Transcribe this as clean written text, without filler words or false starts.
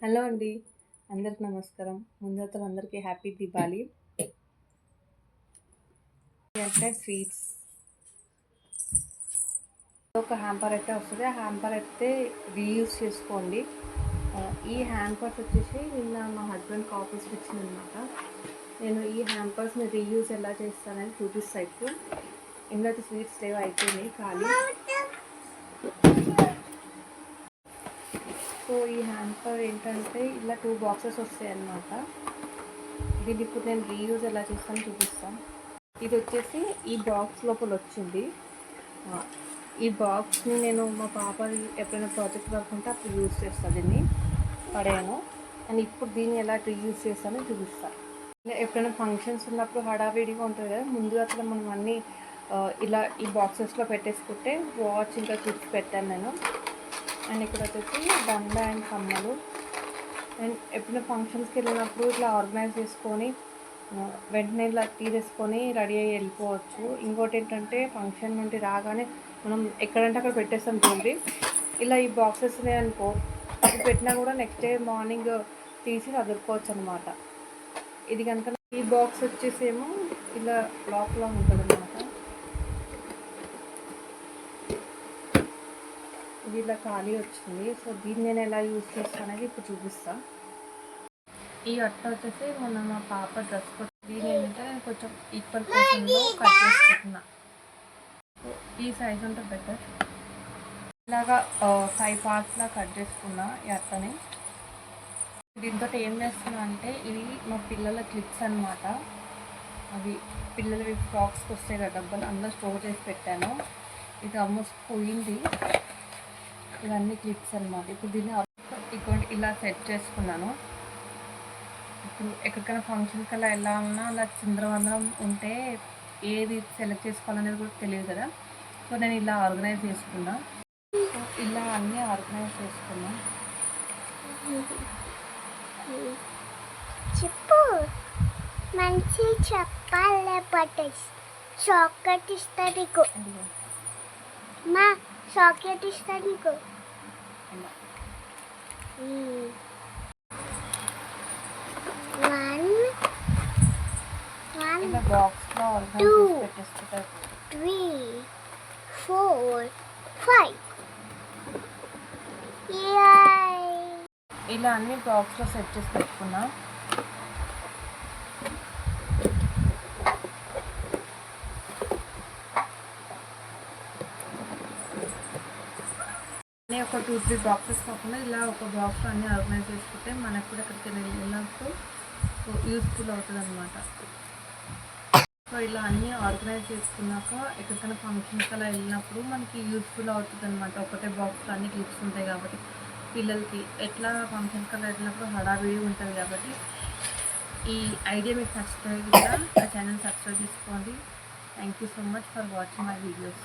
Hello అండి. అందరికి నమస్కారం. ముందైతే అందరికీ హ్యాపీ దీపావళి. అంటే స్వీట్స్ ఒక హ్యాంపర్ అయితే వస్తుంది. ఆ హ్యాంపర్ అయితే రీయూజ్ చేసుకోండి. ఈ హ్యాంపర్స్ వచ్చేసి నిన్న మా హస్బెండ్కి ఆఫీస్కి ఇచ్చిందనమాట. నేను ఈ హ్యాంపర్స్ని రీయూజ్ ఎలా చేస్తానని చూపిస్తాను. ఇప్పుడు ఇందులో అయితే స్వీట్స్ లేవు, అయిపోయినాయి ఖాళీ. సో ఈ హ్యాంపర్ ఏంటంటే ఇలా 2 బాక్సెస్ వస్తాయి అన్నమాట. దీన్ని ఇప్పుడు నేను రీయూజ్ ఎలా చేస్తానో చూపిస్తాను. ఇది వచ్చేసి ఈ బాక్స్ లోపల వచ్చింది. ఈ బాక్స్ని నేను మా పాప ఎప్పుడైనా ప్రాజెక్ట్ వర్క్ ఉంటే అప్పుడు యూజ్ చేస్తాను, దీన్ని పడేయను. అండ్ ఇప్పుడు దీన్ని ఎలా రీయూజ్ చేస్తానో చూపిస్తాను. ఎప్పుడైనా ఫంక్షన్స్ ఉన్నప్పుడు హడావిడిగా ఉంటుంది కదా, ముందుగా అసలు మనం అన్నీ ఇలా ఈ బాక్సెస్లో పెట్టేసుకుంటే వాచ్ ఇంకా క్లిప్స్ పెట్టాను నేను. అండ్ ఇక్కడ వచ్చేసి దండ అండ్ కమ్మలు. అండ్ ఎప్పుడైనా ఫంక్షన్స్కి వెళ్ళినప్పుడు ఇట్లా ఆర్గనైజ్ చేసుకొని వెంటనే ఇలా తీసేసుకొని రెడీ అయ్యి వెళ్ళిపోవచ్చు. ఇంకోటి ఏంటంటే ఫంక్షన్ నుండి రాగానే మనం ఎక్కడంటే అక్కడ పెట్టేస్తాం చూడండి. ఇలా ఈ బాక్సెస్ అనుకో, అది పెట్టినా కూడా నెక్స్ట్ డే మార్నింగ్ తీసి చదువుకోవచ్చు అనమాట. ఇది కనుక ఈ బాక్స్ వచ్చేసేమో ఇలా లాక్లో ఉంటుంది అనమాట. ఇది ఇలా ఖాళీ వచ్చింది. సో దీన్ని నేను ఎలా యూజ్ చేస్తాను అనేది ఇప్పుడు చూపిస్తాను. ఈ అట్ట వచ్చేసి మొన్న మా పాప డ్రెస్ దీని ఏంటంటే నేను కొంచెం ఈక్వల్ పోర్షన్లో కట్ చేసుకుంటున్నా. ఈ సైజ్ ఉంటే బెటర్. ఇలాగా 5 పార్ట్స్లా కట్ చేసుకున్నా ఈ అట్టని. దీంతో ఏం చేస్తున్నా అంటే ఇవి మా పిల్లల క్లిప్స్ అనమాట. అవి పిల్లలవి ఫ్రాక్స్కి వస్తాయి కదా, డబ్బులు అందరూ స్టోర్ చేసి పెట్టాను. ఇది ఆల్మోస్ట్ పోయింది. ఇవన్నీ క్లిప్స్ అనమాట. ఇప్పుడు దీన్ని ఇక్కడ ఇలా సెట్ చేసుకున్నాను. ఇప్పుడు ఎక్కడికైనా ఫంక్షన్కి అలా ఎలా ఉన్నా అలా చిందరవందరం ఉంటే ఏది సెలెక్ట్ చేసుకోవాలనేది కూడా తెలియదు కదా. సో నేను ఇలా ఆర్గనైజ్ చేసుకున్నా. సో ఇలా అన్నీ ఆర్గనైజ్ చేసుకున్నా. చెప్పు, మంచి చెప్పాలి. చాక్లెట్ ఇస్తా నీకు, మా చాక్లెట్ ఇస్తా నీకు. ఇలా బాక్స్లో ఆర్గనైజ్ పెట్టేసుకుంటారు. 3, 4, 5. ఇలా అన్ని బాక్స్లో సెట్ చేసి పెట్టుకున్నా. ఒక 2-3 బాక్సెస్ కాకుండా ఇలా ఒక బాక్స్ అన్నీ ఆర్గనైజ్ చేసుకుంటే మనకు కూడా ఎక్కడికి వెళ్ళినప్పుడు యూస్ఫుల్ అవుతుంది అనమాట. సో ఇలా అన్నీ ఆర్గనైజ్ చేసుకున్నాక ఎక్కడికైనా ఫంక్షన్కి అలా వెళ్ళినప్పుడు మనకి యూస్ఫుల్ అవుతుంది అనమాట. ఒకటే బాక్స్లో అన్ని క్లిప్స్ ఉంటాయి కాబట్టి పిల్లలకి ఎట్లా ఫంక్షన్కి అలా వెళ్ళినప్పుడు హడావిడి ఉంటుంది కాబట్టి ఈ ఐడియా మీకు నచ్చితే కూడా ఆ ఛానల్ సబ్స్క్రైబ్ చేసుకోండి. Thank you so much for watching my videos.